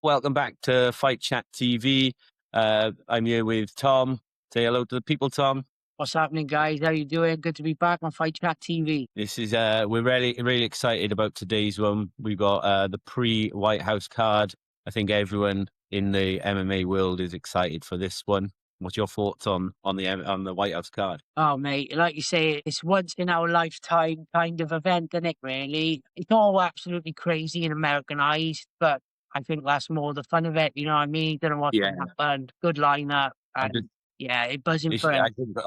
Welcome back to Fight Chat TV. I'm here with Tom. Say hello to the people, Tom. What's happening, guys? How you doing? Good to be back on Fight Chat TV. This is we're really excited about today's one. We've got the pre-White House card. I think everyone in the MMA world is excited for this one. What's your thoughts on the White House card? Oh, mate, like you say, it's once in our lifetime kind of event, isn't it, really? It's all absolutely crazy and Americanized, but I think that's more the fun of it, you know what I mean? Don't know what's Yeah, going to happen. Good lineup, I just, and yeah, it's buzzing it's, for I him. think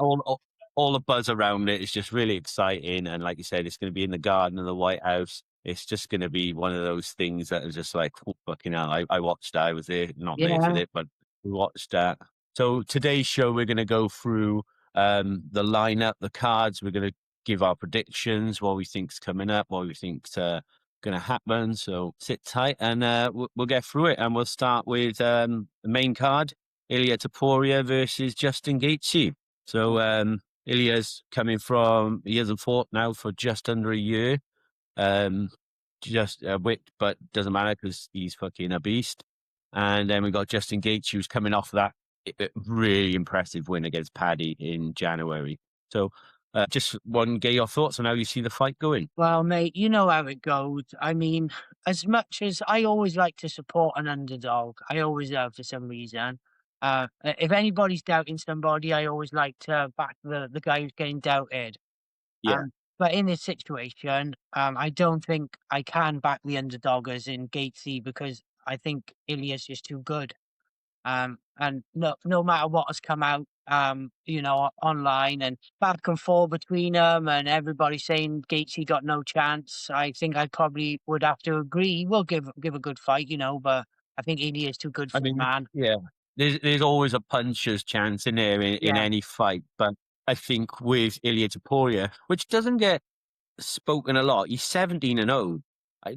all the buzz around it is just really exciting. And like you said, it's going to be in the garden of the White House. It's just going to be one of those things that is just like, oh, fucking hell. I watched that. I was there, not there for Yeah, it, but we watched that. So today's show, we're going to go through the lineup, the cards. We're going to give our predictions, what we think's coming up, what we think's going to happen. So sit tight and we'll get through it. And we'll start with the main card, Ilia Topuria versus Justin Gaethje. So Ilya's coming from, he hasn't fought now for just under a year. Just a wit, but doesn't matter because he's fucking a beast. And then we got Justin Gaethje, who's coming off that really impressive win against Paddy in January. So just one, get your thoughts on how you see the fight going. well, mate, you know how it goes. I mean, as much as I always like to support an underdog, I always have for some reason. If anybody's doubting somebody, I always like to back the guy who's getting doubted. Yeah. But in this situation, I don't think I can back the underdog as in Gatesy because I think Ilias is too good. And no matter what has come out, online and back and forth between them, and everybody saying Gatesy got no chance, I think I probably would have to agree. He will give a good fight, but I think Ilias is too good I for the mean, man. yeah, there's always a puncher's chance in there in Yeah, any fight. But I think with Ilia Topuria, which doesn't get spoken a lot. He's 17-0.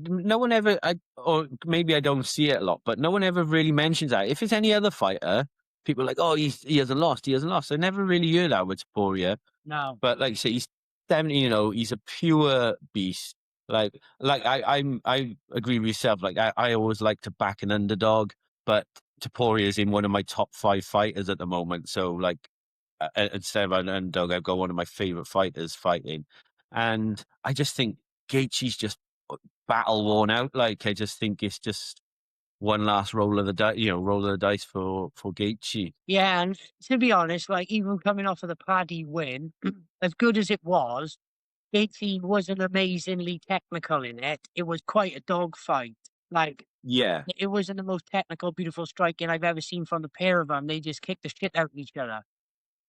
No one ever, or maybe I don't see it a lot, but no one ever really mentions that. If it's any other fighter, people are like, oh, he hasn't lost. He hasn't lost. I never really hear that with Taporia. no, But like you say, he's 17-0. He's a pure beast. I agree with yourself. Like I always like to back an underdog, but Taporia is in one of my top 5 fighters at the moment. So like instead of an underdog, I've got one of my favorite fighters fighting. And I just think Gaethje's just battle worn out. Like I just think it's just one last roll of the dice, roll of the dice for Gaethje. yeah. And to be honest, like even coming off of the Paddy win, as good as it was, Gaethje wasn't amazingly technical in it. It was quite a dogfight. Like Yeah, it wasn't the most technical, beautiful striking I've ever seen from the pair of them. They just kicked the shit out of each other.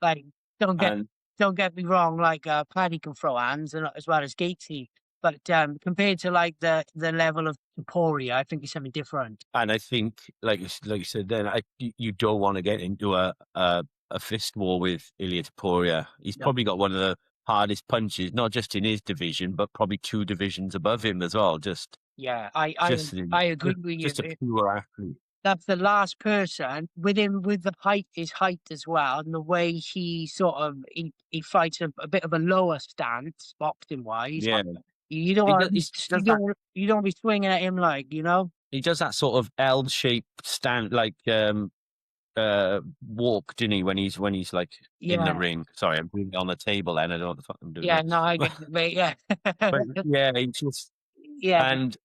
Like, don't get and don't get me wrong. Like, Paddy can throw hands, and as well as Gatesy. But compared to like the level of Emporia, I think it's something different. I think like you said, then you don't want to get into a fist war with Ilia Topuria. He's No. probably got one of the hardest punches, not just in his division, but probably 2 divisions above him as well. Yeah, I I Just I agree with you. just a pure athlete. That's the last person with him with the height, his height as well, and the way he sort of he fights a bit of a lower stance, boxing wise. Yeah, You don't want he does that. you don't be swinging at him like. He does that sort of L-shaped stand, like walk, didn't he? When he's like in the Yeah, ring. Sorry, I'm doing it on the table, and I don't know what the fuck I'm doing yeah, there. no, I get it, mate. Yeah, But yeah, he just yeah, and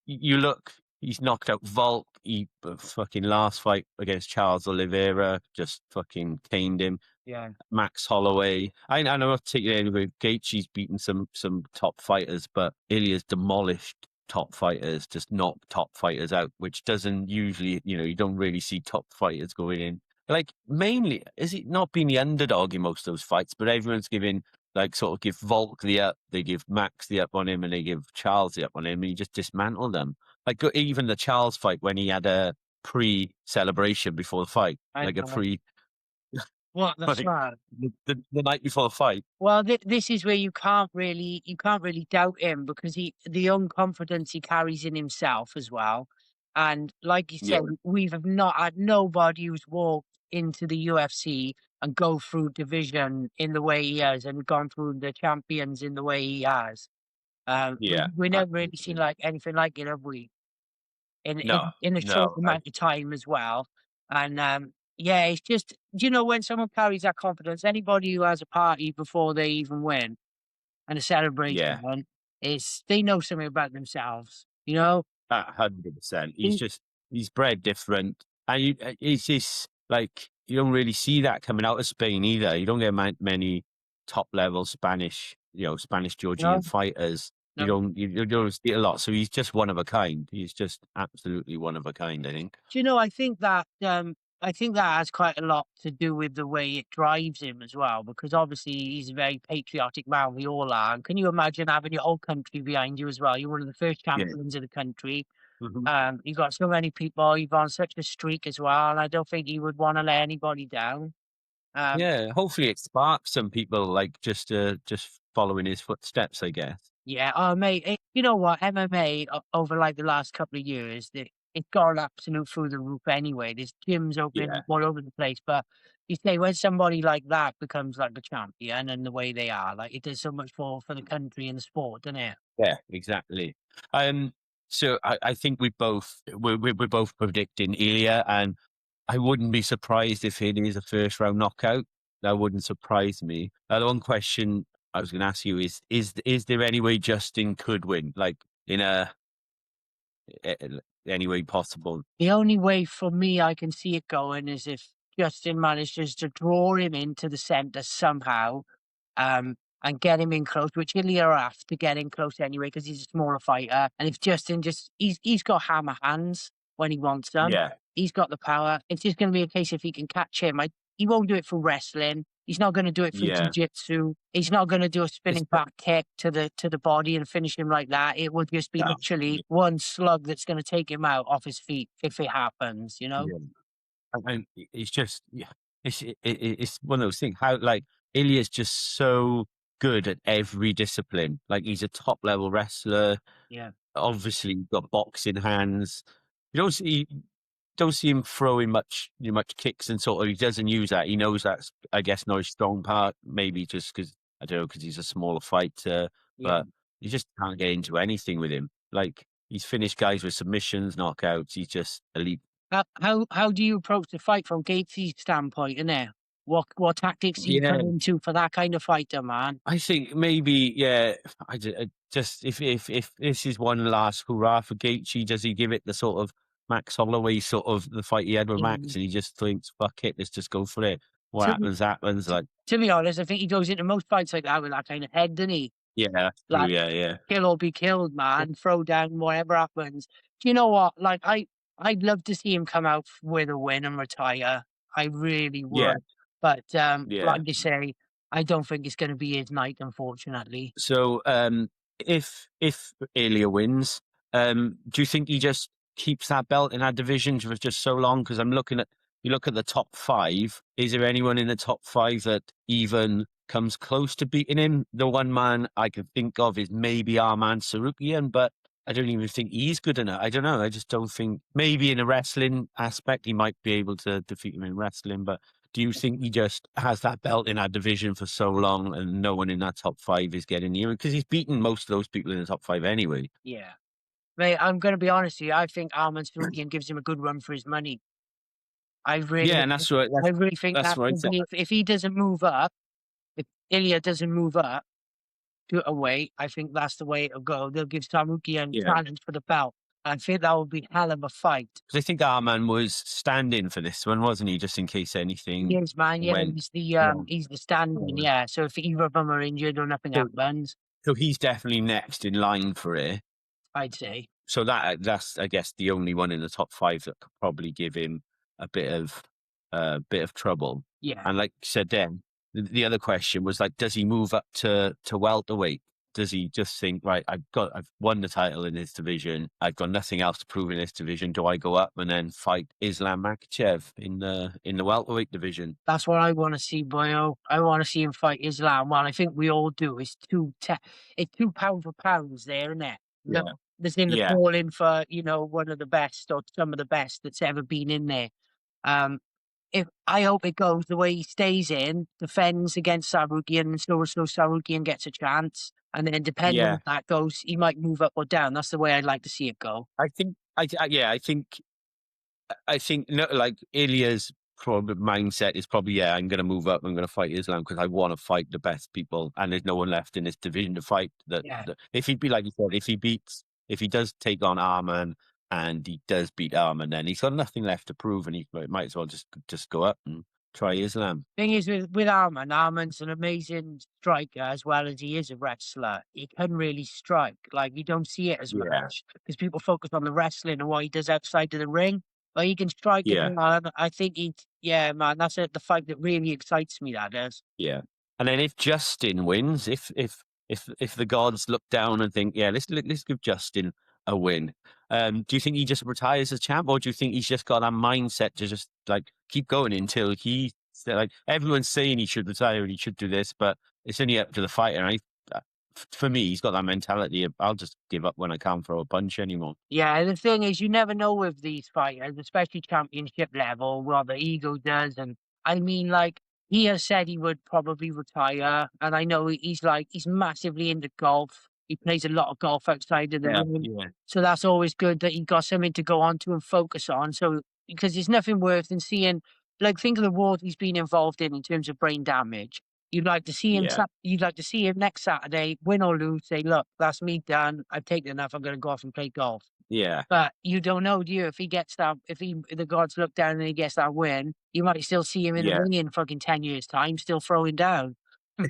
you look, he's knocked out Volk. He fucking last fight against Charles Oliveira just fucking caned him. yeah. Max Holloway. I'm not taking it anyway. Gaethje's beaten some top fighters, but Ilya's demolished top fighters, just knocked top fighters out, which doesn't usually, you don't really see top fighters going in. Like mainly, is it not being the underdog in most of those fights, but everyone's giving like sort of give Volk the up, they give Max the up on him, and they give Charles the up on him, and he just dismantled them. Like even the Charles fight when he had a pre-celebration before the fight, I like a know. pre What the like fuck? the night before the fight. Well, this is where you can't really doubt him because the own confidence he carries in himself as well. And like you Yeah, said, we've have not had nobody who's walked into the UFC and go through division in the way he has and gone through the champions in the way he has. yeah, We never really seen absolutely. like anything like it, have we? in No, in a short no, amount of time as well. And yeah, it's just when someone carries that confidence, anybody who has a party before they even win and a celebration yeah, on, is they know something about themselves. You know, 100%. He- He's bred different, and it's just like you don't really see that coming out of Spain either. You don't get many top level Spanish, Spanish Georgian no, fighters. no. You don't see it a lot. So he's just one of a kind. He's just absolutely one of a kind, I think. Do you know, I think that has quite a lot to do with the way it drives him as well, because obviously he's a very patriotic man, we all are. And can you imagine having your whole country behind you as well? You're one of the first Yeah. champions of the country. Mhm. You've got so many people, you've on such a streak as well, and I don't think he would want to let anybody down. Um, Yeah. Hopefully it sparks some people like just following his footsteps, I guess. yeah, oh mate, you know what? MMA over like the last couple of years, it's gone absolute through the roof anyway. There's gyms opening Yeah. up all over the place, but you say when somebody like that becomes like a champion and the way they are, like it does so much for the country and the sport, doesn't it? Yeah, exactly. Um, so I think we're both predicting Ilya, and I wouldn't be surprised if it is a first round knockout. That wouldn't surprise me. The one question I was going to ask you is there any way Justin could win, like in any way possible? The only way for me I can see it going is if Justin manages to draw him into the centre somehow, and get him in close, which Ilya will have to get in close anyway because he's a smaller fighter. And if Justin he's got hammer hands when he wants them. Yeah, He's got the power. It's just going to be a case if he can catch him. He won't do it for wrestling. He's not going to do it for yeah. jiu-jitsu. He's not going to do a It's spinning back kick to the body and finish him like that. It would just be no, literally one slug that's going to take him out off his feet if it happens. You know? yeah. And it's just yeah, it's one of those things. How like Ilya's just so good at every discipline. Like he's a top level wrestler. Yeah. Obviously, got boxing hands. You don't see him throwing much kicks and sort of. He doesn't use that. He knows that's I guess not his strong part. Maybe just because I don't know because he's a smaller fighter, Yeah. but you just can't get into anything with him. Like he's finished guys with submissions, knockouts. He's just elite. How do you approach the fight from Gates's standpoint, innit? What tactics do you put Yeah, into for that kind of fighter, man? I think maybe, yeah. I just if this is one last hurrah for Gaethje, does he give it the sort of Max Holloway sort of the fight he had with Max, Mm, and he just thinks, "Fuck it, let's just go for it. What to be happens, happens." Like, to be honest, I think he goes into most fights like that with that kind of head, doesn't he? yeah, that's true. Like, Yeah, yeah, kill or be killed, man, throw down whatever happens. Do you know what? Like, I'd love to see him come out with a win and retire. I really yeah, would. But, yeah. like you say, I don't think it's gonna be his night, unfortunately. So, if Ilya wins, do you think he just keeps that belt in that division for just so long? Because you look at the top five. Is there anyone in the top five that even comes close to beating him? The one man I can think of is maybe Arman Sarukian, but I don't even think he's good enough. I don't know. I just don't think maybe in a wrestling aspect he might be able to defeat him in wrestling, but do you think he just has that belt in our division for so long and no one in that top five is getting near him? Because he's beaten most of those people in the top five anyway. Yeah. Mate, I'm gonna be honest with you, I think Arman Tsarukyan gives him a good run for his money. I Yeah, really and that's right. I really think That's that right. will be if he doesn't move up, if Ilya doesn't move up to a weight, I think that's the way it'll go. They'll give Tsarukyan Yeah. challenge for the belt. I think that will be hell of a fight. Because I think Arman was standing for this one, wasn't he? Just in case anything Yes, man, yeah, went wrong. he's the stand-in, yeah. So if either of them are injured or nothing So, happens, so he's definitely next in line for it. I'd say. So that's I guess the only one in the top five that could probably give him a bit of trouble. Yeah. And like you said, then the other question was like, does he move up to welterweight? Does he just think, right, I've won the title in this division. I've got nothing else to prove in this division. Do I go up and then fight Islam Makhachev in the welterweight division? That's what I wanna see, boyo. I wanna see him fight Islam. Well, I think we all do. It's 2 pound for pounds there, isn't it? Yeah, No, there's in the yeah, calling for, one of the best or some of the best that's ever been in there. Um, if I hope it goes the way he stays in, defends against Sarukian, and slow Sarukian gets a chance, and then depending yeah. if that goes, he might move up or down. That's the way I'd like to see it go. I think Yeah, I think no, like Ilya's probably mindset is probably, yeah, I'm going to move up. I'm going to fight Islam because I want to fight the best people, and there's no one left in this division to fight. Yeah. If he'd be like you said, if he does take on Arman and he does beat Arman, then he's got nothing left to prove, and he might as well just go up and try Islam. Thing is with Arman's an amazing striker as well as he is a wrestler. He can really strike. Like you don't see it as Yeah, much because people focus on the wrestling and what he does outside of the ring. But he can strike as yeah. well. And I think yeah, man, that's it. The fight that really excites me. That is. Yeah. And then if Justin wins, if the gods look down and think, yeah, let's give Justin a win. Do you think he just retires as champ, or do you think he's just got that mindset to just like keep going until like everyone's saying he should retire and he should do this, but it's only up to the fighter. And for me, he's got that mentality of I'll just give up when I can't throw a punch anymore. Yeah, the thing is, you never know with these fighters, especially championship level, what the ego does. And I mean, like, he has said he would probably retire. And I know he's massively into golf. He plays a lot of golf outside of the Yeah, ring. yeah, So that's always good that he got something to go on to and focus on. So, because there's nothing worse than seeing, like, think of the wars he's been involved in terms of brain damage. yeah, You'd like to see him next Saturday, win or lose, say, "Look, that's me done. I've taken enough. I'm gonna go off and play golf." yeah, But you don't know, do you? If he gets that, if the gods look down and he gets that win, you might still see him in the yeah, ring in fucking 10 years' time, still throwing down.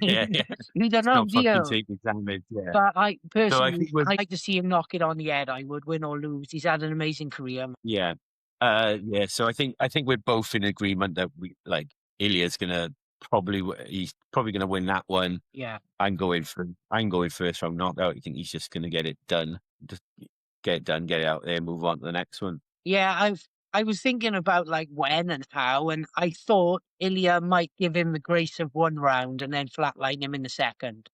yeah, yeah. You don't It's know, not do fucking you? taking damage. Yeah. But I So I personally, think with I'd like to see him knock it on the head. I would win or lose. He's had an amazing career. Yeah. Yeah. So I think we're both in agreement that we like Ilya's gonna he's probably gonna win that one. Yeah. I'm going first round knockout. I think he's just gonna get it done. Just get it done, get it out there, move on to the next one. Yeah, I was thinking about like when and how, and I thought Ilya might give him the grace of one round and then flatline him in the second.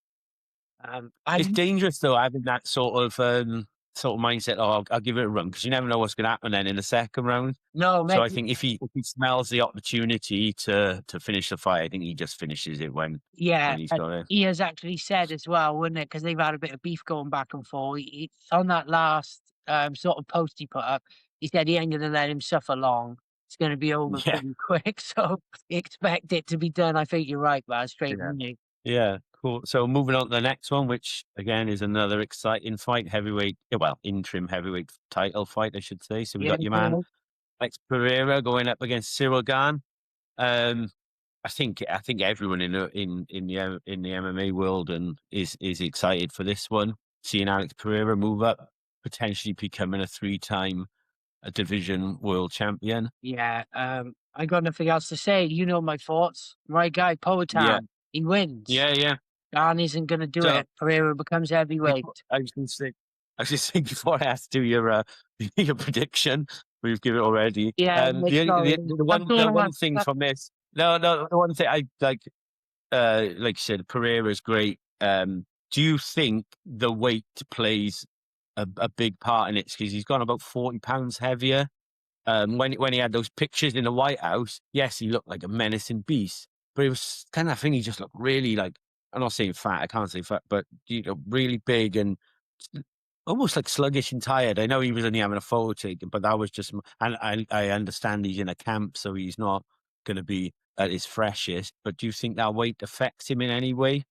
I It's dangerous though, having that sort of mindset. Oh, I'll give it a run because you never know what's going to happen then in the second round. no, So mate. I think if he smells the opportunity to finish the fight, I think he just finishes it Yeah, when he's and got it. he has actually said as well, wouldn't it? Because they've had a bit of beef going back and forth. On that last sort of post he put up, he said he ain't gonna let him suffer long. It's gonna be over Yeah. pretty quick. So expect it to be done. I think you're right, man. Straight Yeah. from you. Yeah, cool. So moving on to the next one, which again is another exciting fight, interim heavyweight title fight, I should say. So we Yeah, got your man Alex Pereira going up against Cyril Gane. Um, I think everyone in the MMA world and is excited for this one. Seeing Alex Pereira move up, potentially becoming a 3-time division world champion. yeah. I got nothing else to say. You know my thoughts. Right guy, Yeah, Poatan. He wins. yeah, yeah. Gane isn't gonna do So it. Pereira becomes heavyweight. I was going to say, I was just saying before I asked you your your prediction, we've given it already. Yeah, Nick, sorry. That's all The I one want. thing from this, no, the one thing I like you said, Pereira's great. Do you think the weight plays a big part in it? Because he's gone about 40 pounds heavier. When he had those pictures in the White House, yes, he looked like a menacing beast, but it was kind of thing. He just looked really like, I'm not saying fat, I can't say fat, but really big and almost like sluggish and tired. I know he was only having a photo taken, but that was just, and I understand he's in a camp, so he's not going to be at his freshest. But do you think that weight affects him in any way?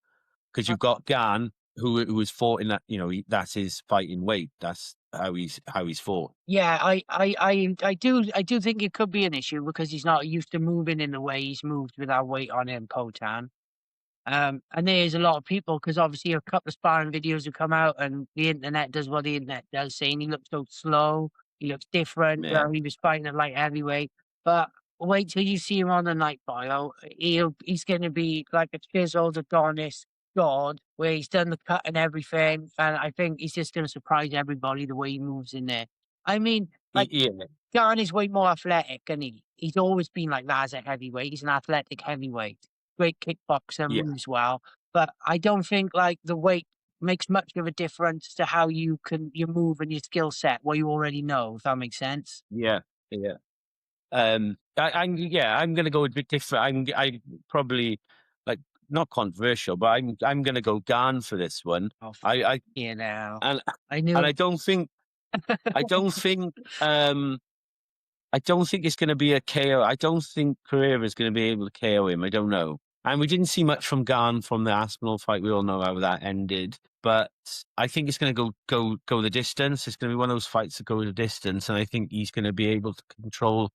Because you've got Gan, who was fought in that, that's his fighting weight. That's how he's fought. Yeah, I do think it could be an issue because he's not used to moving in the way he's moved with our weight on him, Potan. And there's a lot of people because obviously a couple of sparring videos have come out and the internet does what the internet does, saying he looks so slow, he looks different, Yeah. he was fighting at light heavyweight. But wait till you see him on the night file. He's gonna be like a chiseled Adonis god where he's done the cut and everything. And I think he's just gonna surprise everybody the way he moves in there. I mean, like Yeah, Jan is way more athletic, and he's always been like that as a heavyweight. He's an athletic heavyweight, great kickboxer, yeah, moves well. But I don't think like the weight makes much of a difference to how you move and your skill set, what you already know. If that makes sense. yeah, yeah. I'm gonna go a bit different. I probably like not controversial, but I'm gonna go Gan for this one. Oh, I you know, and I knew and it. I don't think. I don't think I don't think it's going to be a KO. I don't think Pereira is going to be able to KO him. I don't know. And we didn't see much from Garn from the Aspinall fight. We all know how that ended. But I think it's going to go the distance. It's going to be one of those fights that go the distance, and I think he's going to be able to control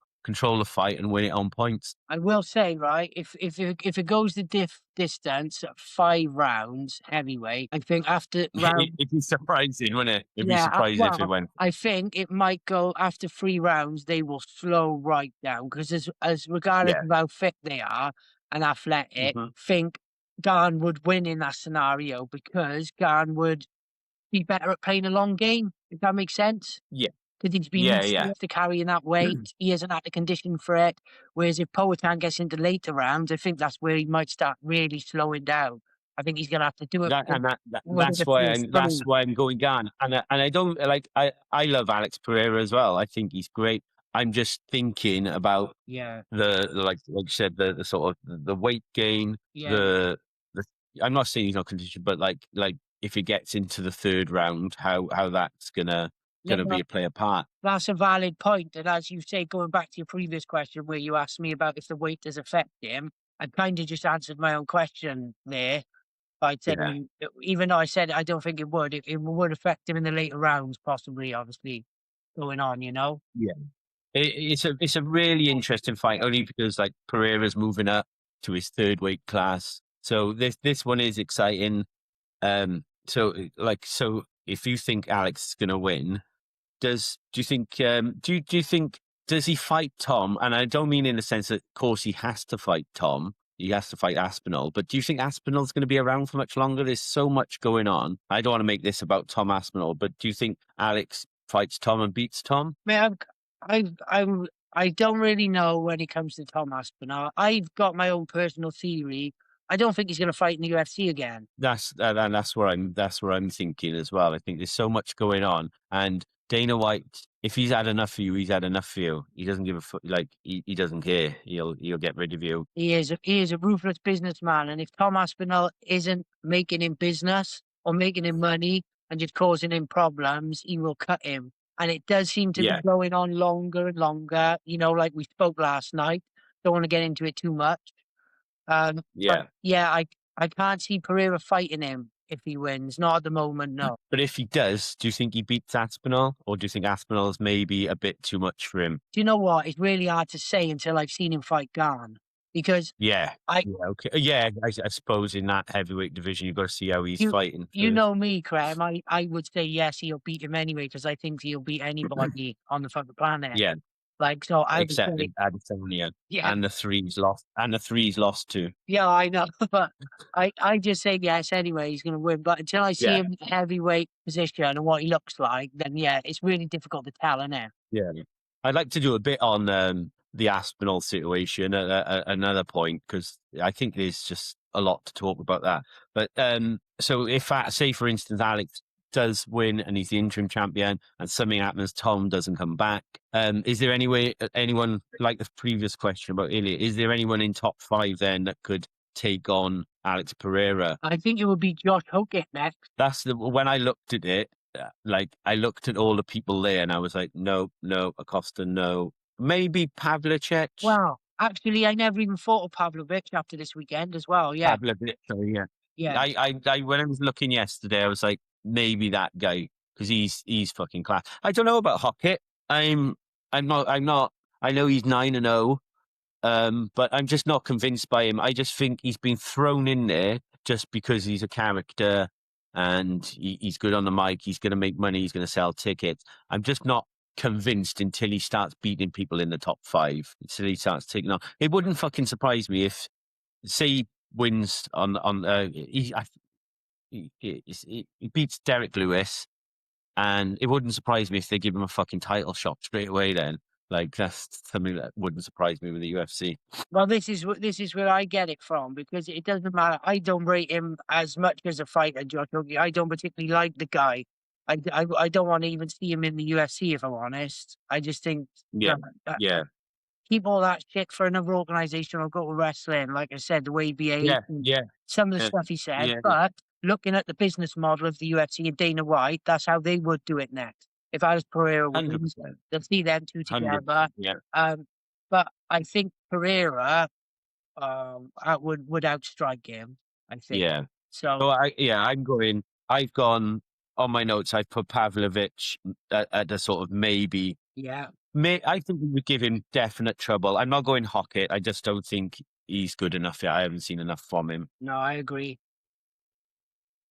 the fight and win it on points. I will say, right, if it goes the distance, 5 rounds heavyweight, I think after round, It'd be surprising, wouldn't it? It'd be yeah, surprising if it well, went. I think it might go after 3 rounds. They will slow right down because as regardless Yeah. of how fit they are and athletic, Mhm. think Garn would win in that scenario because Garn would be better at playing a long game. If that makes sense. Yeah. Because he's been Yeah. used Yeah. to carrying that weight. He hasn't had the condition for it. Whereas if Poatan gets into later rounds, I think that's where he might start really slowing down. I think he's gonna have to do it within the first That's 3. why I'm going Garn. And I don't like I love Alex Pereira as well. I think he's great. I'm just thinking about Yeah, like you said, the sort of the weight gain, yeah. the I'm not saying he's not conditioned, but like if he gets into the third round, how that's gonna No, be play a part. that's a valid point. And as you say, going back to your previous question where you asked me about if the weight does affect him, I kind of just answered my own question there by Yeah. saying, even though I said I don't think it would affect him in the later rounds, possibly, obviously, going on, you know? Yeah. It's a really interesting fight only because like Pereira's moving up to his third weight class. So this one is exciting. So if you think Alex is gonna win, do you think do you think does he fight Tom? And I don't mean in the sense that of course he has to fight Tom. He has to fight Aspinall, but do you think Aspinall's going to be around for much longer? There's so much going on. I don't want to make this about Tom Aspinall, but do you think Alex fights Tom and beats Tom? Man, I don't really know when it comes to Tom Aspinall. I've got my own personal theory. I don't think he's gonna fight in the UFC again. And that's where I'm thinking as well. I think there's so much going on, and Dana White, if he's had enough for you, he's had enough for you. He doesn't give a fuck. Like he doesn't care. He'll get rid of you. He is a ruthless businessman, and if Tom Aspinall isn't making him business or making him money and just causing him problems, he will cut him. And it does seem to be Yeah, going on longer and longer, like we spoke last night. Don't wanna get into it too much. But yeah. yeah, I can't see Pereira fighting him if he wins. Not at the moment, no. But if he does, do you think he beats Aspinall, or do you think Aspinall's maybe a bit too much for him? Do you know what? It's really hard to say until I've seen him fight Garn because Yeah, I yeah, okay, yeah. I suppose in that heavyweight division, you've got to see how he's you fighting you first. know me, Graham. I would say yes, he'll beat him anyway because I think he'll beat anybody on the fucking planet. Yeah, Like so, I would except say Adesanya yeah, and the three's lost to. yeah, I know, but I just say yes anyway. He's gonna win, but until I see Yeah, him in heavyweight position and what he looks like, then yeah, it's really difficult to tell, isn't it? yeah. I'd like to do a bit on the Aspinall situation at another point because I think there's just a lot to talk about that. But so if say for instance Alex does win and he's the interim champion and something happens, Tom doesn't come back. Is there anyone like the previous question about Ilya? Is there anyone in top 5 then that could take on Alex Pereira? I think it would be Josh Hokett next. That's when I looked at it. Like I looked at all the people there, and I was like, no, Acosta, no. Maybe Pavlicek. Wow, actually, I never even thought of Pavlovich after this weekend as well. Yeah, Pavlovich, sorry, yeah. yeah. I when I was looking yesterday, I was like, maybe that guy because he's fucking class. I don't know about Hockett. I'm not. I know he's 9-0, but I'm just not convinced by him. I just think he's been thrown in there just because he's a character and he's good on the mic. He's going to make money. He's going to sell tickets. I'm just not convinced until he starts beating people in the top 5. Until he starts taking on. It wouldn't fucking surprise me if, say, he wins he beats Derek Lewis, and it wouldn't surprise me if they give him a fucking title shot straight away. Then, like that's something that wouldn't surprise me with the UFC. Well, this is where I get it from because it doesn't matter. I don't rate him as much as a fighter, Josh Hokett. I don't particularly like the guy. I don't want to even see him in the UFC if I'm honest. I just think Yeah, uh, yeah, keep all that shit for another organization or go to wrestling. Like I said, the way he behaved yeah, and yeah, some of the yeah, stuff he said. yeah. But looking at the business model of the UFC and Dana White, that's how they would do it next if Alex Pereira hundred wins, percent, they'll see them two 100%. together. Yeah, But I think Pereira would outstrike him. I think yeah. so. So I'm going. I've gone on my notes. I've put Pavlovich at the sort of maybe. Yeah, I think we would give him definite trouble. I'm not going Hockett. I just don't think he's good enough yet. I haven't seen enough from him. no, I agree.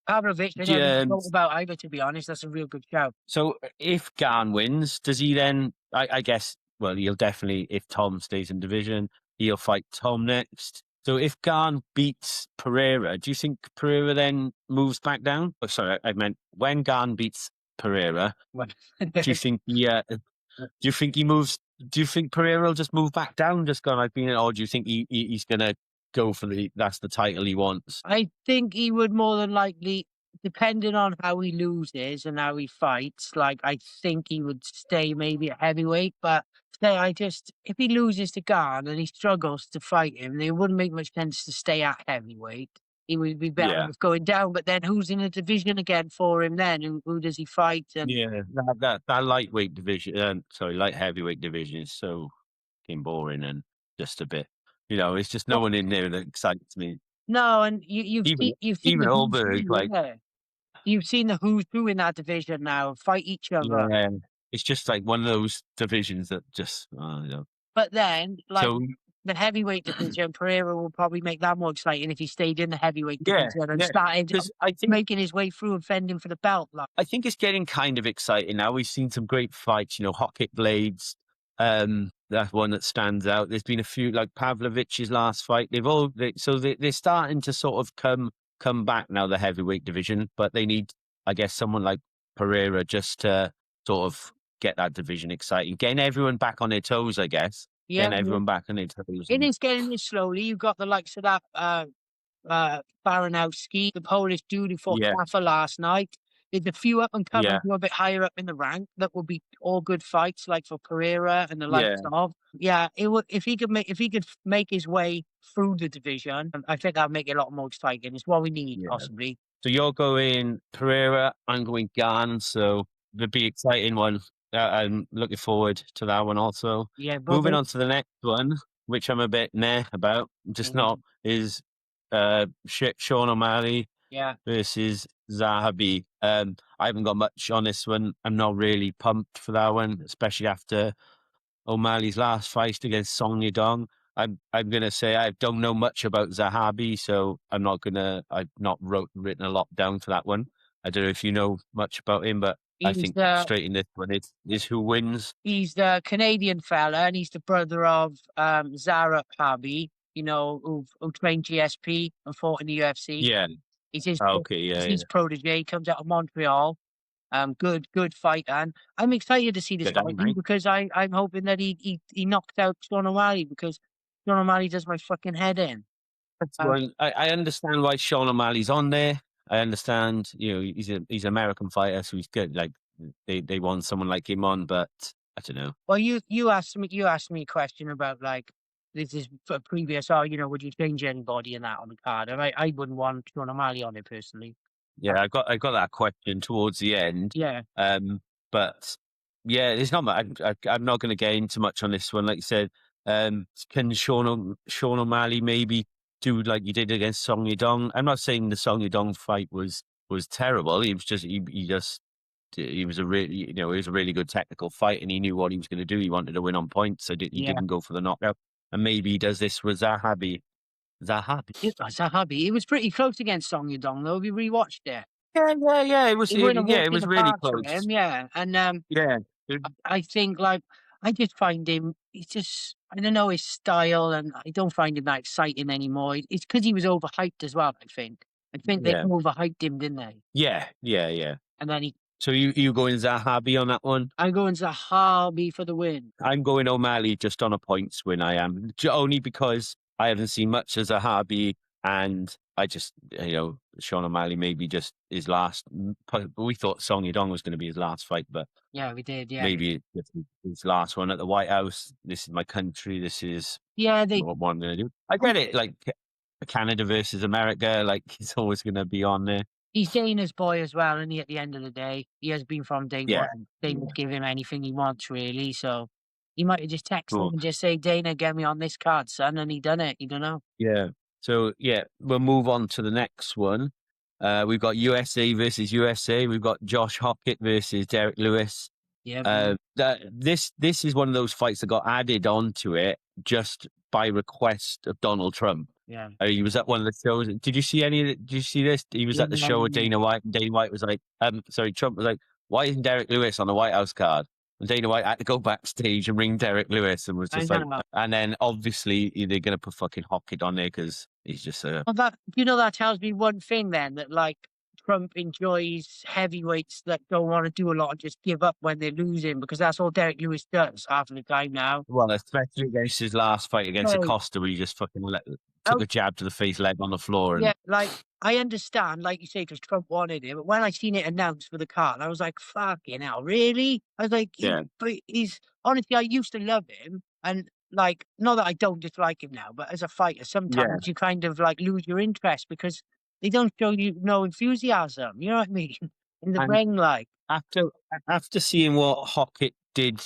Pavlovich, I never Yeah. thought about either. To be honest, that's a real good shout. So if Garn wins, does he then? I guess. Well, he'll definitely. If Tom stays in division, he'll fight Tom next. So if Garn beats Pereira, do you think Pereira then moves back down? Oh, sorry, I meant when Garn beats Pereira. What- Do you think do you think he moves? Do you think Pereira will just move back down, just gone? I've been, or do you think he's gonna go for that's the title he wants? I think he would more than likely, depending on how he loses and how he fights, like I think he would stay maybe at heavyweight. But say if he loses to Garn and he struggles to fight him, it wouldn't make much sense to stay at heavyweight. He would be better Yeah, off going down. But then who's in the division again for him then? Who does he fight? And yeah. That lightweight division, sorry, light heavyweight division is so fucking boring and just a bit. It's just no one in there that excites me. no, and Even you've seen even the who's Oldberg, who, like, yeah. You've seen the who's who in that division now fight each other. yeah, it's just like one of those divisions that just, But then, like So the heavyweight division, Pereira will probably make that more exciting if he stayed in the heavyweight yeah, division and yeah. started Because I think making his way through and fending for the belt. Like, it's getting kind of exciting now. We've seen some great fights, Hockett Blades. That's one that stands out. There's been a few, like Pavlovich's last fight. They're starting to sort of come back now, the heavyweight division, but they need, I guess, someone like Pereira just to sort of get that division exciting, getting everyone back on their toes, I guess, yeah, getting everyone back on their toes. it is getting there slowly. You've got the likes of that Baranowski, the Polish dude who fought Yeah, Rafa last night. There's a few up and coming yeah, who are a bit higher up in the rank that will be all good fights, like for Pereira and the yeah, likes of. Yeah, it would if he could make his way through the division. I think that'd make it a lot more exciting. It's what we need, yeah. possibly. So you're going Pereira, I'm going Gan. So it'll be exciting one. I'm looking forward to that one also. Yeah, but Moving on to the next one, which I'm a bit meh about, just not, is Sean O'Malley yeah, versus Zahabi. I haven't got much on this one. I'm not really pumped for that one, especially after O'Malley's last fight against Song Yadong. I'm gonna say I don't know much about Zahabi, so I've not written a lot down for that one. I don't know if you know much about him, but I he's think the straight in this one is who wins. he's the Canadian fella, and he's the brother of Zara Pabi. Who trained GSP and fought in the UFC. Yeah. He's his Okay. Yeah. he's Yeah. his protege. He comes out of Montreal. Good fight, and I'm excited to see this Good on, fight mate. because I'm hoping that he knocks out Sean O'Malley because Sean O'Malley does my fucking head in. That's Um, one. I understand why Sean O'Malley's on there. I understand, he's an American fighter, so he's good. Like they want someone like him on, but I don't know. well, you asked me a question about like this is for previous. Oh, would you change anybody in that on the card? And I wouldn't want Sean O'Malley on it personally. Yeah, I got that question towards the end. Yeah, But yeah, it's not much. I'm not going to get into much on this one. Like you said, can Sean O'Malley maybe do like he did against Song Yadong? I'm not saying the Song Yadong fight was terrible. He was just he was a really it was a really good technical fight, and he knew what he was going to do. He wanted to win on points, so he yeah. didn't go for the knockout. And maybe he does this with Zahabi. Zahabi. It was pretty close against Song Yadong though. Have you rewatched it? Yeah. It was. He wouldn't have Yeah, walked it in was the really park for close. him. Yeah, and Yeah. I think like I just find him. He's just I don't know his style, and I don't find him that exciting anymore. It's because he was overhyped as well. I think they Yeah. overhyped him, didn't they? Yeah. And then So you going Zahabi on that one? I'm going Zahabi for the win. I'm going O'Malley just on a points win. I am only because I haven't seen much as Zahabi, and I just Sean O'Malley maybe just his last. We thought Song Yadong was going to be his last fight, but Yeah, we did. Yeah, maybe it's his last one at the White House. This is my country. This is yeah. what I'm going to do. I get it. Like Canada versus America, like it's always going to be on there. He's Dana's boy as well, and he at the end of the day, he has been from day Yeah. one. Dana would give him anything he wants, really. So he might have just texted him Cool. and just say, "Dana, get me on this card, son," and he done it. You don't know. Yeah. So yeah, we'll move on to the next one. We've got USA versus USA. We've got Josh Hockett versus Derek Lewis. Yeah, boy. This is one of those fights that got added onto it just by request of Donald Trump. Yeah. He was at one of the shows. Did you see any of it? Did you see this? He was at the show with Dana White, and Dana White was like, sorry, Trump was like, why isn't Derek Lewis on the White House card? And Dana White had to go backstage and ring Derek Lewis and was I just like, know. and then obviously they're going to put fucking Hockett on there because he's just a, Well, that tells me one thing then, that like Trump enjoys heavyweights that don't want to do a lot and just give up when they're losing, because that's all Derek Lewis does half of the time now. well, especially against his last fight against Right. Acosta, where he just fucking Oh. took a jab to the face, leg on the floor. And Yeah, like I understand, like you say, because Trump wanted it, but when I seen it announced for the card, I was like, "Fucking hell, really?" I was like, Yeah. but he's honestly, I used to love him, and like, not that I don't dislike him now, but as a fighter, sometimes you kind of like lose your interest because they don't show you no enthusiasm. You know what I mean? In the And- ring, like after seeing what Hockett did,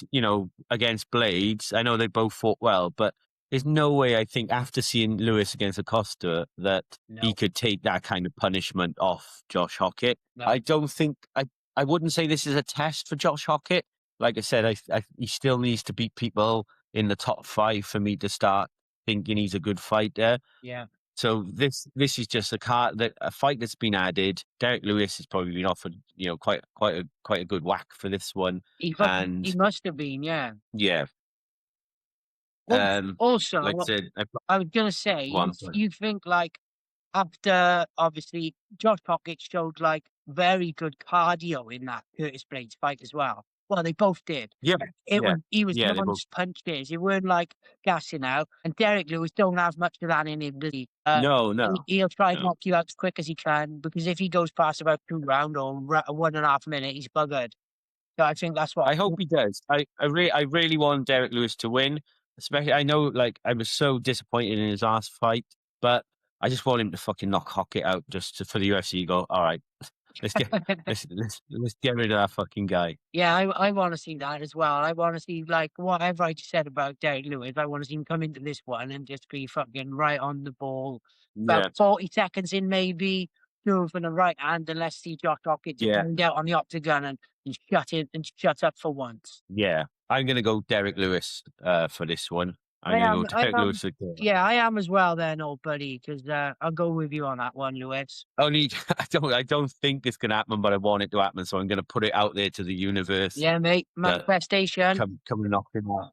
against Blades, I know they both fought well, but there's no way, I think, after seeing Lewis against Acosta, that he no, could take that kind of punishment off Josh Hockett. no. I don't think I wouldn't say this is a test for Josh Hockett. Like I said, he still needs to beat people in the top 5 for me to start thinking he's a good fighter. Yeah. So this is just a fight that's been added. Derek Lewis has probably been offered, quite a good whack for this one. He And must have been, yeah. yeah, Also, like I said, I was gonna say, Go on, sorry. you think like after obviously Josh Hockett showed like very good cardio in that Curtis Blades fight as well. Well, they both did. yeah, He was Yeah, they both- punches. It weren't like gassing out. And Derek Lewis don't have much of that in him, does he? no, He'll try and no. knock you out as quick as he can, because if he goes past about 2 rounds or 1.5 minutes, he's buggered. So I think that's what I hope he does. I really want Derek Lewis to win. Especially, I know, like, I was so disappointed in his last fight, but I just want him to fucking knock Hockett out for the UFC. Go, all right, let's get let's get rid of that fucking guy. Yeah, I want to see that as well. I want to see, like, whatever I just said about Derek Lewis, I want to see him come into this one and just be fucking right on the ball. About 40 seconds in, maybe, move from the right hand, and let's see Josh Hockett just Yeah. stand out on the octagon and shut up for once. Yeah, I'm gonna go Derek Lewis for this one. I'm I gonna am- go I Derek am- Lewis. Yeah, I am as well then, old buddy, because I'll go with you on that one, Lewis. Only I don't think it's gonna happen, but I want it to happen, so I'm gonna put it out there to the universe. Yeah, mate, manifestation. Come and knock him out.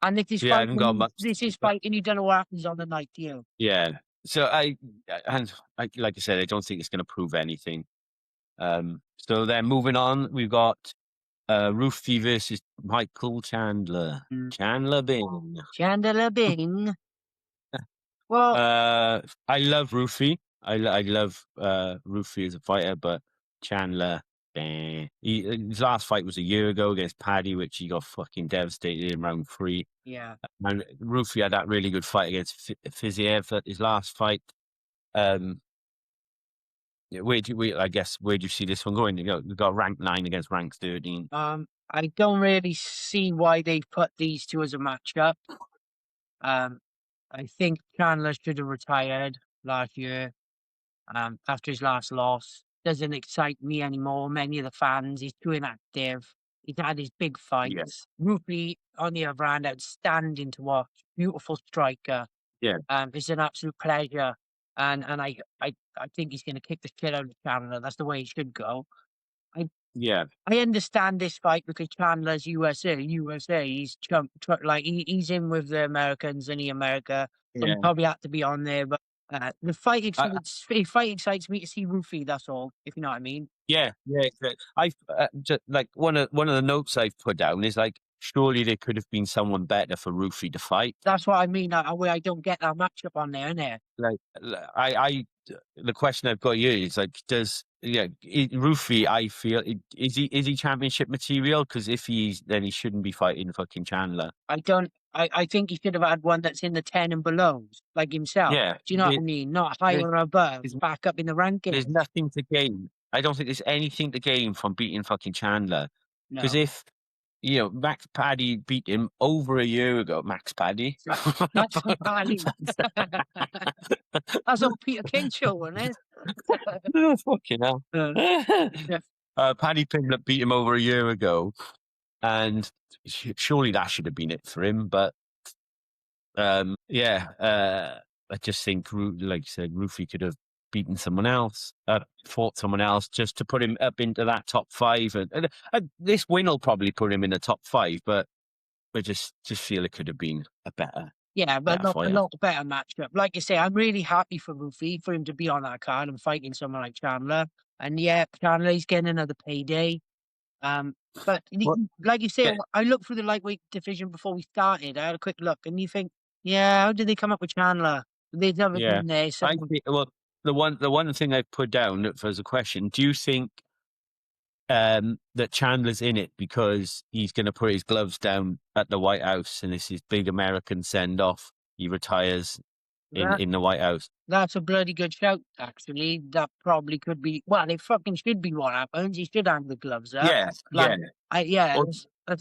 And this is yeah, I haven't got much- fighting, you don't know what happens on the night, do you? Yeah. So like I said, I don't think it's gonna prove anything. So then moving on, we've got Roofy versus Michael Chandler. Mm. Chandler Bing. Chandler Bing. Well, I love Roofy. I love Roofy as a fighter, but Chandler, his last fight was a year ago against Paddy, which he got fucking devastated in round 3. yeah. And Roofy had that really good fight against Fiziev at his last fight. Where do you see this one going? You got rank 9 against rank 13. I don't really see why they put these two as a matchup. I think Chandler should have retired last year. After his last loss, doesn't excite me anymore. Many of the fans, he's too inactive. He's had his big fights. Roofy, on the other hand, outstanding to watch. Beautiful striker. Yeah. It's an absolute pleasure. And I think he's going to kick the shit out of Chandler. That's the way he should go. Yeah. I understand this fight because Chandler's USA. He's he's in with the Americans and America. So he probably had to be on there. But the fight excites me to see Roofy. That's all. If you know what I mean. Yeah. I've just, like one of the notes I've put down is like, surely there could have been someone better for Roofy to fight. That's what I mean. I don't get that matchup on there, innit? Like the question I've got here is like, Roofy? I feel is he championship material? Because if then he shouldn't be fighting fucking Chandler. I don't I think he should have had one that's in the 10 and below, like himself. Yeah, Do you know what I mean? Not higher there's, or above, there's back up in the there's rankings. nothing to gain. I don't think there's anything to gain from beating fucking Chandler. Because No. if Max Paddy beat him over a year ago, Max Paddy. That's funny. That's on Peter King show, wasn't it? Oh, fucking hell. Uh, yeah. Paddy Pimblett beat him over a year ago, and surely that should have been it for him. But I just think, like you said, Roofy could have beaten someone else, fought someone else just to put him up into that top 5. And this win will probably put him in the top 5, but I just feel it could have been a better But a fight. lot better matchup. Like you say, I'm really happy for Roofy, for him to be on that card and fighting someone like Chandler. And yeah, Chandler's getting another payday. But like you say, Yeah. I looked through the lightweight division before we started. I had a quick look, and you think, yeah, how did they come up with Chandler? They've never been there. So I think, well, the one thing I put down as a question: do you think that Chandler's in it because he's going to put his gloves down at the White House and it's his big American send off? He retires in the White House. That's a bloody good shout, actually. That probably could be. Well, it fucking should be what happens. He should hang the gloves up. That's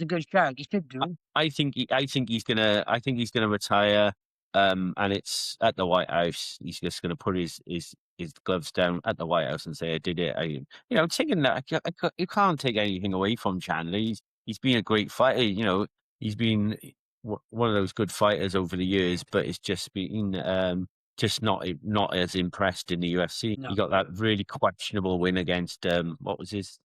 a good shout. He should do. I think he's gonna retire. And it's at the White House. He's just gonna put his gloves down at the White House and say, "I did it." Taking that, you can't take anything away from Chandler. He's been a great fighter. He's been one of those good fighters over the years, but it's just been just not as impressed in the UFC. No. He got that really questionable win against what was his?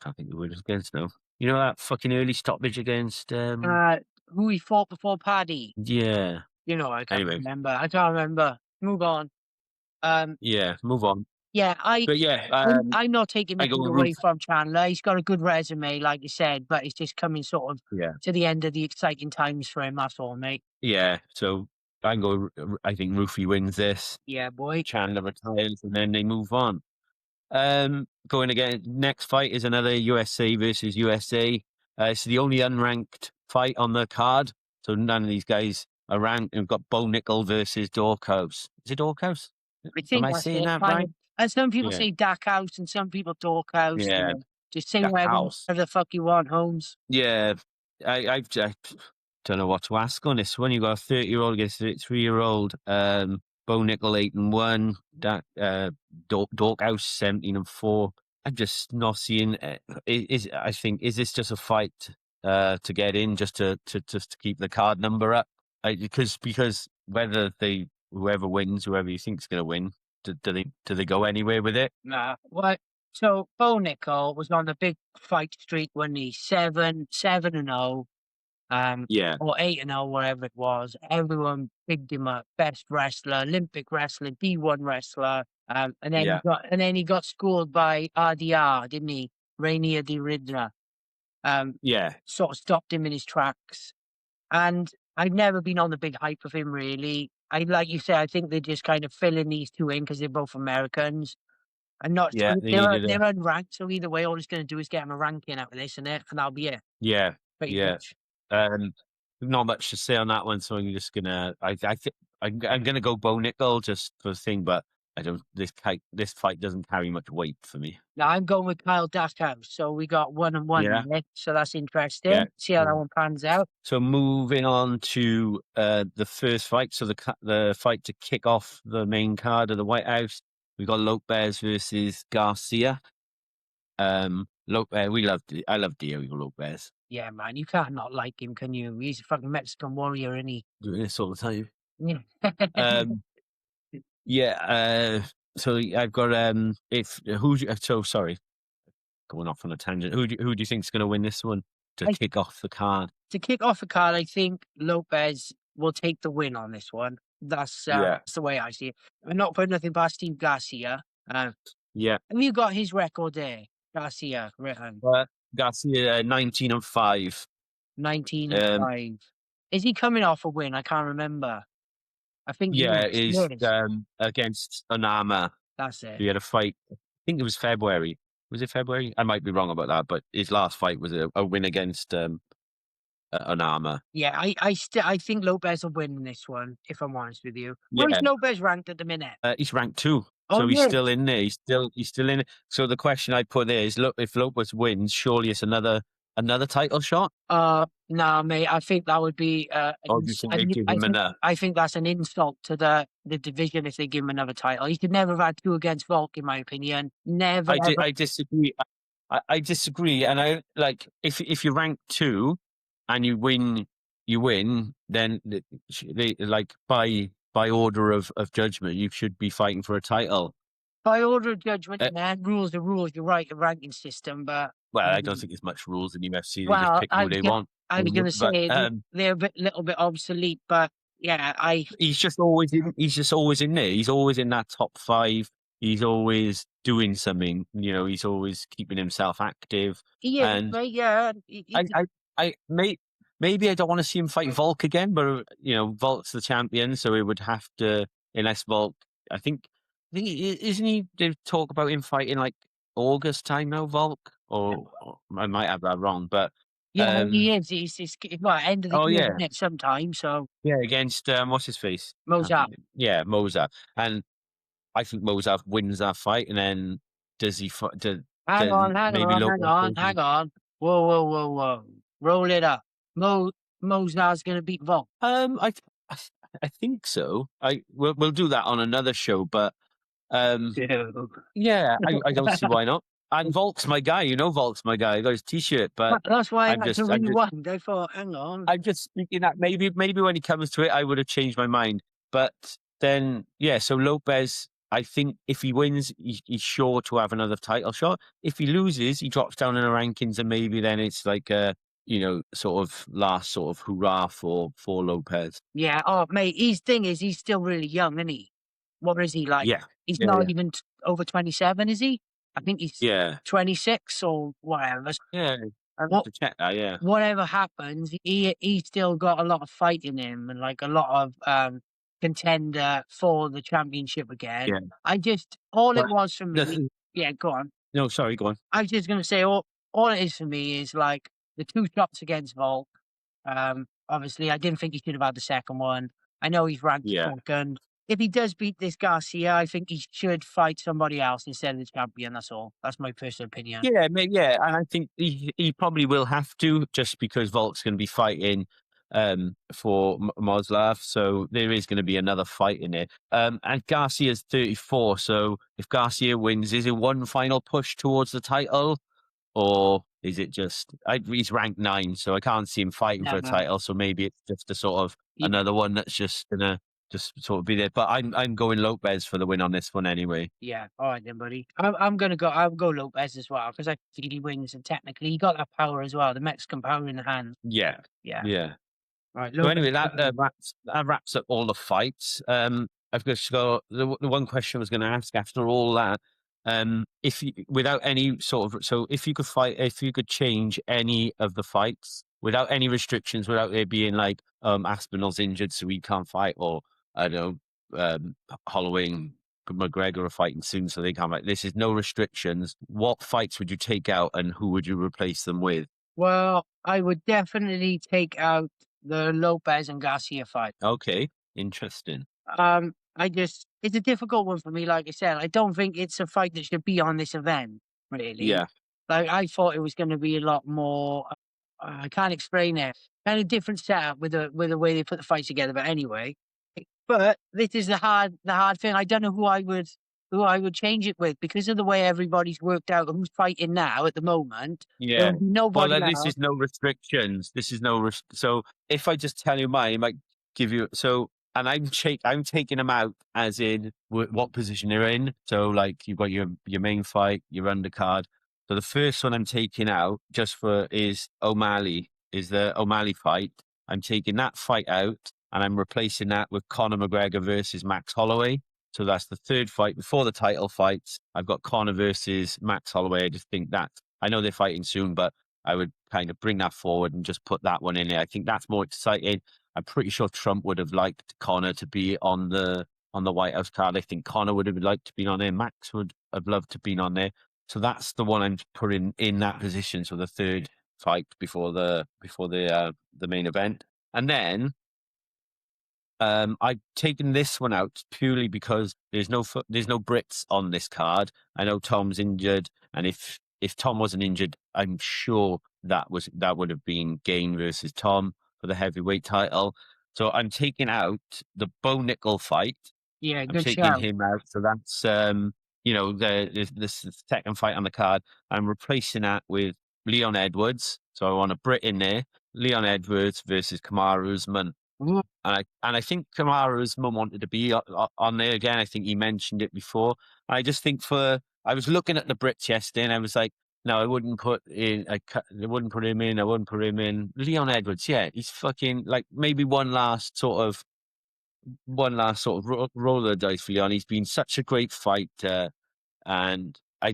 I can't think who it was against now. You know that fucking early stoppage against who he fought before Paddy. Yeah. I can't remember. I can't remember. Move on. Yeah, move on. Yeah, I'm not taking anything away Roof. from Chandler. He's got a good resume, like you said, but it's just coming sort of to the end of the exciting times for him. That's all, mate. Yeah, so I think Roofy wins this. Yeah, boy. Chandler retires, and then they move on. Going again, next fight is another USA versus USA. It's the only unranked fight on the card, so none of these guys are ranked. We've got Bo Nickel versus Dorkhouse. Is it Dorkhouse? Am I saying that right? And some people say Dackhouse, and some people Dorkhouse. Yeah, just say whatever the fuck you want, Holmes. Yeah, I don't know what to ask on this one. You got a 30-year-old against a 33-year-old. Bo Nickel 8-1. Dorkhouse 17-4. I'm just not seeing. Is this just a fight to get in, just to keep the card number up? Because whoever wins, whoever you think is going to win, do they go anywhere with it? Nah. What? So Bo Nickel was on the big fight streak when he 7-0. Or 8-0, whatever it was. Everyone bigged him up. Best wrestler, Olympic wrestler, D1 wrestler. And then he got schooled by RDR, didn't he? Rainier de Ridra. Sort of stopped him in his tracks. And I've never been on the big hype of him, really. Like you say, I think they're just kind of filling these two in because they're both Americans. And they're unranked, so either way, all it's going to do is get him a ranking out of this, and that'll be it. Yeah, pretty much. Not much to say on that one, so I'm just gonna. I think I'm gonna go Bo Nickel just for the thing, but I don't. This fight doesn't carry much weight for me. Now I'm going with Kyle Dackhouse, so we got 1-1 so that's interesting. Yeah. See how that one pans out. So moving on to the first fight, so the fight to kick off the main card of the White House, we got Lopez versus Garcia. I love Diego Lopez. Yeah, man, you can't not like him, can you? He's a fucking Mexican warrior, isn't he? Doing this all the time. Yeah. So I've got sorry, going off on a tangent. Who do you think is going to win this one to kick off the card? To kick off the card, I think Lopez will take the win on this one. That's the way I see it. I'm not putting nothing past Steve Garcia. Have you got his record there, Garcia? Garcia 19-5. 19-5. Is he coming off a win? I can't remember. I think he's against Onama. That's it. He had a fight. I think it was February. Was it February? I might be wrong about that, but his last fight was a win against an armor. Yeah, I think Lopez will win this one, if I'm honest with you. Where is Yeah. Lopez ranked at the minute? He's ranked 2, Oh, so he's yeah. still in there. He's still in it. So the question I put there is, look, if Lopez wins, surely it's another title shot. No, mate, I think that would be, Or do you think they give him enough? I think that's an insult to the division if they give him another title. He should never have had 2 against Volk, in my opinion. Never, ever. I disagree. I disagree, and I like if you rank 2 and you win, then they like by order of judgment, you should be fighting for a title. By order of judgment, Uh, man, rules are rules. You're right, a ranking system, but well, I don't think there's much rules in UFC. They just well, pick who they want. I was gonna But say they're a little bit obsolete, but yeah, he's just always in. He's just always in there. He's always in that top 5. He's always doing something. He's always keeping himself active. he is, And mate, yeah. maybe I don't want to see him fight Volk again, but Volk's the champion, so it would have to, unless Volk. Isn't he? They talk about him fighting like August time now, Volk, or I might have that wrong, but Yeah, he is. He's well, end of the oh year, yeah, isn't it, sometime, so yeah, against what's his face? Mozart. Yeah, Mozart, and I think Mozart wins that fight, and then does he? Hang on, Maybe Lopez hang on. Whoa. Roll it up. Mozart's gonna beat Volk. I think so. We'll do that on another show, but yeah, I don't see why not. And Volk's my guy. Volk's my guy. I got his T-shirt, but That's why I I'm had just, to I'm just, rewind. I thought, hang on. I'm just thinking that maybe when he comes to it, I would have changed my mind. But then, yeah. So Lopez, I think if he wins, he's sure to have another title shot. If he loses, he drops down in the rankings, and maybe then it's like a sort of last sort of hurrah for Lopez. Yeah, oh mate, his thing is he's still really young, isn't he? What is he like? Yeah, He's yeah, not yeah. even over 27, is he? I think he's Yeah, 26 or whatever. yeah. I have What to check that. Yeah, whatever happens, he's still got a lot of fight in him and like a lot of contender for the championship again. yeah. All it But was for me. the, Yeah, go on. no, sorry, go on. I was just gonna say all it is for me is like the 2 shots against Volk. Obviously, I didn't think he should have had the second one. I know he's ranked Yeah. second. If he does beat this Garcia, I think he should fight somebody else instead of the champion. That's all. That's my personal opinion. Yeah, yeah, and I think he probably will have to, just because Volk's going to be fighting for Moslav, so there is going to be another fight in it. And Garcia's 34, so if Garcia wins, is it one final push towards the title, or is it just? He's ranked 9, so I can't see him fighting for a No. title. So maybe it's just a sort of another one that's just gonna just sort of be there. But I'm going Lopez for the win on this one anyway. Yeah. All right then, buddy. I'm gonna go. I'll go Lopez as well because I think he wins, and technically he got that power as well, the Mexican power in the hand. Yeah, Yeah. yeah. All right. So anyway, that wraps up all the fights. I've just got the one question I was going to ask after all that. If you, without any sort of, so if you could change any of the fights without any restrictions, without there being like Aspinall's injured so he can't fight, or I don't know, Holloway and McGregor are fighting soon so they can't fight. This is no restrictions. What fights would you take out, and who would you replace them with? Well, I would definitely take out the Lopez and Garcia fight. Okay, interesting. It's a difficult one for me. Like I said, I don't think it's a fight that should be on this event. Really, Yeah. like I thought it was going to be a lot more. I can't explain it. Kind of different setup with the way they put the fight together. But anyway, but this is the hard thing. I don't know who I would change it with because of the way everybody's worked out who's fighting now at the moment. Yeah. There will be nobody Well, else. this is no restrictions. This is no so if I just tell you mine, I might give you and I'm taking them out as in what position they're in. So like you've got your main fight, your undercard. So the first one I'm taking out is O'Malley, is the O'Malley fight. I'm taking that fight out and I'm replacing that with Conor McGregor versus Max Holloway. So that's the third fight before the title fights. I've got Conor versus Max Holloway. I just think that I know they're fighting soon, but I would kind of bring that forward and just put that one in there. I think that's more exciting. I'm pretty sure Trump would have liked Conor to be on the White House card. I think Conor would have liked to be on there. Max would have loved to be on there. So that's the one I'm putting in that position. So the third fight before the main event, and then I've taken this one out purely because there's no Brits on this card. I know Tom's injured, and if Tom wasn't injured, I'm sure that would have been Gane versus Tom for the heavyweight title. So I'm taking out the Bo Nickel fight. Yeah, I'm good taking shout. him out. So that's the second fight on the card. I'm replacing that with Leon Edwards. So I want a Brit in there. Leon Edwards versus Kamaru Usman. Ooh, And I think Kamaru Usman wanted to be on there again. I think he mentioned it before. I just think I was looking at the Brits yesterday, and I was like, no, I wouldn't put in. I wouldn't put him in. I wouldn't put him in. Leon Edwards, yeah, he's fucking like maybe one last sort of roll of the dice for Leon. He's been such a great fighter, and I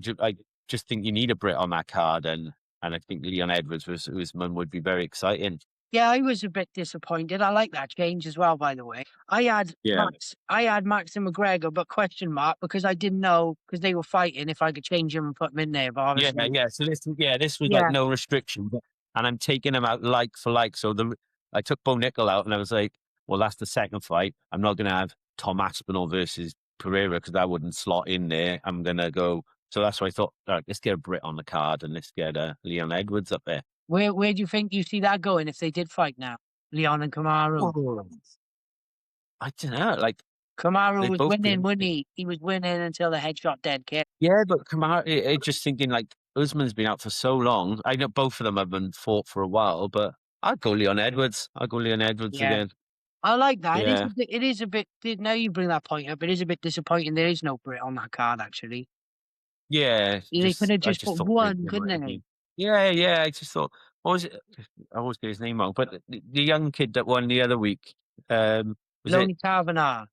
just think you need a Brit on that card, and I think Leon Edwards versus Usman would be very exciting. yeah, I was a bit disappointed. I like that change as well, by the way. I had Yeah. Max and McGregor, but question mark, because I didn't know, because they were fighting, if I could change them and put them in there. But obviously, Yeah. So this was yeah, like no restriction, and I'm taking them out like for like. So I took Bo Nickel out, and I was like, well, that's the second fight. I'm not going to have Tom Aspinall versus Pereira because that wouldn't slot in there. I'm going to go. So that's why I thought, all right, let's get a Brit on the card and let's get Leon Edwards up there. where do you think you see that going if they did fight now? Leon and Kamaru. Oh, I don't know. Like Kamaru they've was both winning, been. wasn't he? He was winning until the headshot dead kick. Yeah, but Kamaru, just thinking like Usman's been out for so long. I know both of them have been fought for a while, but I'd go Leon Edwards. I'll go Leon Edwards Yeah. again. I like that. Yeah. It is a bit. Now you bring that point up, it is a bit disappointing. There is no Brit on that card, actually. Yeah. They could have I just put thought one, Brisbane couldn't might have they? been- Yeah. I just thought, what was it? I always get his name wrong, but the young kid that won the other week, was it? Lonely Kavanagh.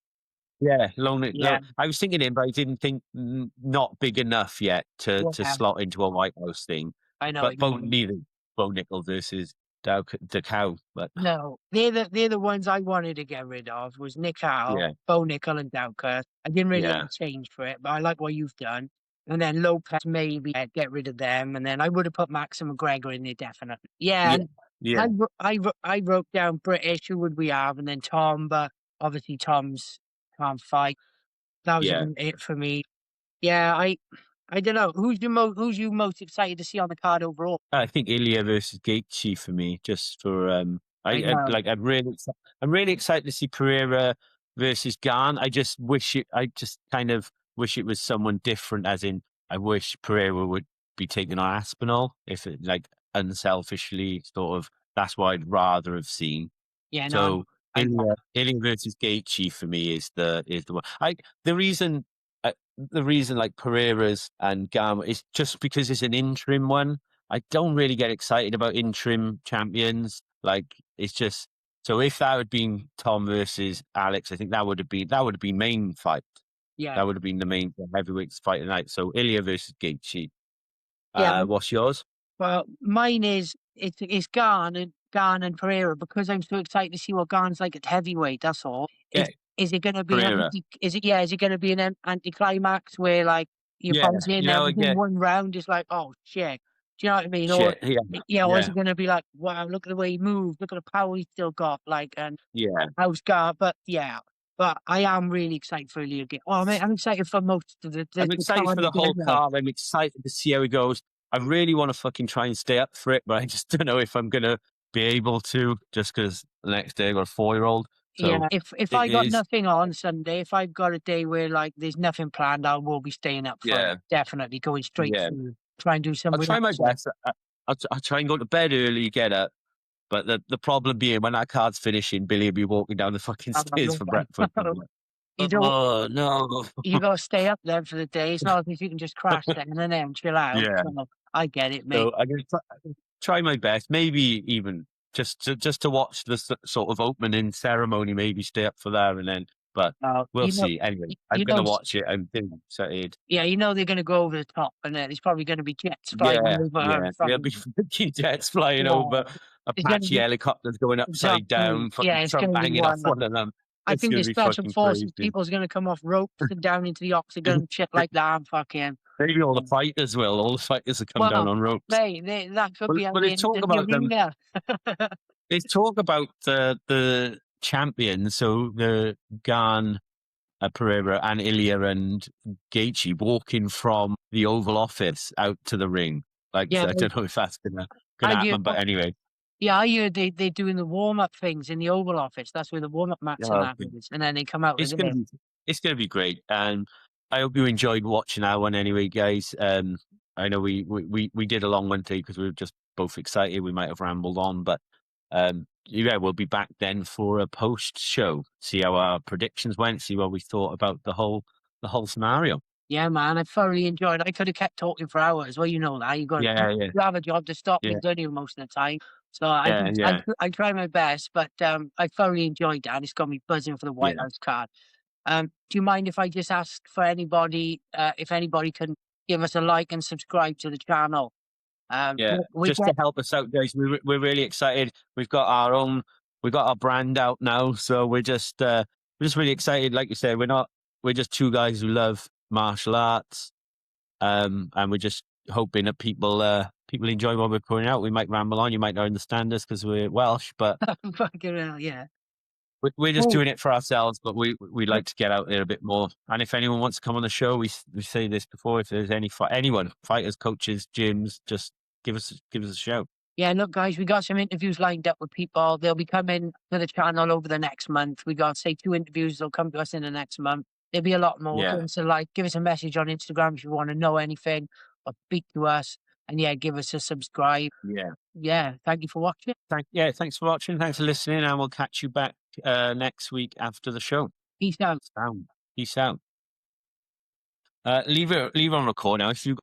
Yeah, Lonely. Yeah. I was thinking him, but I didn't think not big enough yet to Yeah. slot into a White House thing. I know. But neither Bo Nickel versus the cow. But No, they're the ones I wanted to get rid of. Was Nick Howe, yeah, Bo Nickel, and Dowker. I didn't really Yeah. want to change for it, but I like what you've done. And then Lopez, maybe get rid of them, and then I would have put Max and McGregor in there definitely. Yeah, and yeah. I wrote down British. Who would we have? And then Tom, but obviously Tom's can't fight. That was Yeah. it for me. Yeah, I don't know. Who's you most excited to see on the card overall? I think Ilya versus Gaethje for me, just for I'm really excited to see Pereira versus Gane. I just kind of wish it was someone different. As in, I wish Pereira would be taking on Aspinall, if it like unselfishly sort of. That's what I'd rather have seen. Yeah, So no, Ilya versus Gaethje for me is the one. The reason like Pereira's and Gane is just because it's an interim one. I don't really get excited about interim champions. Like it's just so if that had been Tom versus Alex, I think that would have been main fight. yeah. That would have been the main heavyweights fight tonight. So Ilya versus Gaethje. Yeah. What's yours? Well, mine is it's Gane and Pereira, because I'm so excited to see what Gane's like at heavyweight. That's all. Yeah. Is it going to be Pereira. Is it going to be an anticlimax where like you Yeah, punch in you know, everything yeah. one round is like, oh shit. Do you know what I mean? Shit, Or is it going to be like, wow, look at the way he moved, look at the power he's still got, like, and Yeah. how's Gane? But yeah, but I am really excited for Ilya again. Well, I'm excited for most of the I'm excited for the whole card. I'm excited to see how it goes. I really want to fucking try and stay up for it, but I just don't know if I'm gonna be able to, just because the next day I got a 4-year-old. So yeah, if I got nothing on Sunday, if I've got a day where like there's nothing planned, I will be staying up for it. Definitely going straight through. Try and do some. I'll try my best. I'll try and go to bed early, get up. But the problem being, when that card's finishing, Billy will be walking down the fucking stairs for breakfast. You don't. Oh no! You got to stay up then for the day. It's not like you can just crash then and then chill out. Yeah. So, I get it, mate. So I'm gonna try my best. Maybe even just to watch the sort of opening ceremony. Maybe stay up for that, and then. But we'll see. Anyway, I'm going to watch it. I'm excited. Yeah, they're going to go over the top, and there's probably going to be jets flying over. There'll be jets flying over. Apache helicopters going upside down. Yeah, it's Trump going to hanging be off one of them. I It's think gonna the be special fucking forces crazy. people's gonna come off ropes and down into the octagon, shit like that. I'm fucking Maybe all the fighters will. All the fighters will come down well, on ropes. that could Well, be how well, they there's talk entered the about them. arena. There's talk about the champions, so the Gan, Pereira and Ilya and Gaethje walking from the Oval Office out to the ring. Like, Yeah, I don't know if that's gonna I happen, heard, but anyway. yeah, I heard they're doing the warm up things in the Oval Office. That's where the warm up mats and Yeah, that is, and then they come out of it's gonna there. be it's gonna be great, and I hope you enjoyed watching that one anyway, guys. I know we did a long one today because we were just both excited. We might have rambled on, but yeah, we'll be back then for a post show. See how our predictions went. See what we thought about the whole scenario. Yeah, man, I thoroughly enjoyed it. I could have kept talking for hours. Well, you know that. Yeah, yeah, You have a job to stop me, yeah, don't you, most of the time. So yeah, yeah, I try my best, but I thoroughly enjoyed that. It's got me buzzing for the White yeah. House card. Do you mind if I just ask for anybody, if anybody can give us a like and subscribe to the channel? Yeah, We just to get help us out, guys. We're really excited. We've got our brand out now, so we're just really excited. Like you said, we're just two guys who love martial arts, and we're just hoping that people enjoy what we're putting out. We might ramble on, you might not understand us because we're Welsh, but fucking hell, yeah. we're just Oh, doing it for ourselves. But we like to get out there a bit more. And if anyone wants to come on the show, we say this before. If there's anyone, fighters, coaches, gyms, just give us a shout. yeah, look, guys, we got some interviews lined up with people. They'll be coming to the channel over the next month. We got, say, 2 interviews. They'll come to us in the next month. There'll be a lot more. Yeah. Give us a like, give us a message on Instagram if you want to know anything or speak to us. And yeah, give us a subscribe. Yeah. Yeah, thank you for watching. Thanks for watching. Thanks for listening, and we'll catch you back next week after the show. Peace out. Peace out. Leave it on record now. If you